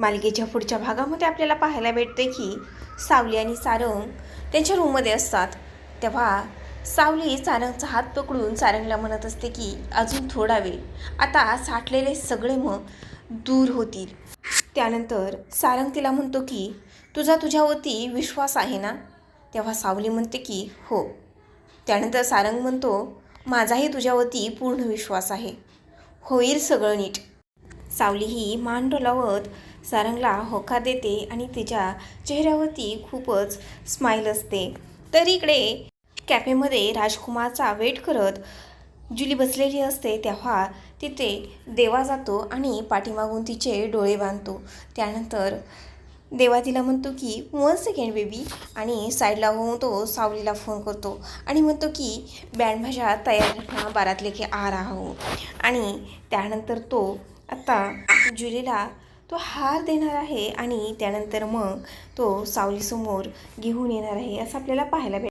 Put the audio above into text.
मालिकेच्या पुढच्या भागामध्ये आपल्याला पाहायला भेटते की सावली आणि सारंग त्यांच्या रूममध्ये असतात. तेव्हा सावली सारंगचा हात पकडून सारंगला म्हणत असते की अजून थोडा वेळ, आता साठलेले सगळे मग दूर होतील. त्यानंतर सारंग तिला म्हणतो की तुझा तुझ्यावरती विश्वास आहे ना? तेव्हा सावली म्हणते की हो. त्यानंतर सारंग म्हणतो माझाही तुझ्यावरती पूर्ण विश्वास आहे, होईल सगळं नीट. सावली ही मान डोलावत सारंगला होकार देते आणि तिच्या चेहऱ्यावरती खूपच स्माईल असते. तर इकडे कॅफेमध्ये राजकुमारचा वेट करत जुली बसलेली असते. तेव्हा तिथे देवा जातो आणि पाठीमागून तिचे डोळे बांधतो. त्यानंतर देवा तिला म्हणतो की 1 सेकंड बेबी, आणि साईडला होऊन तो सावलीला फोन करतो आणि म्हणतो की बँड भाषा तयार रखना, बारात लेके आ रहा हूँ. आणि त्यानंतर तो आता जुलीला तो हार देणार आहे आणि त्यानंतर मग तो सावलीसमोर घेऊन येणार आहे असं आपल्याला पाहायला भेटतं.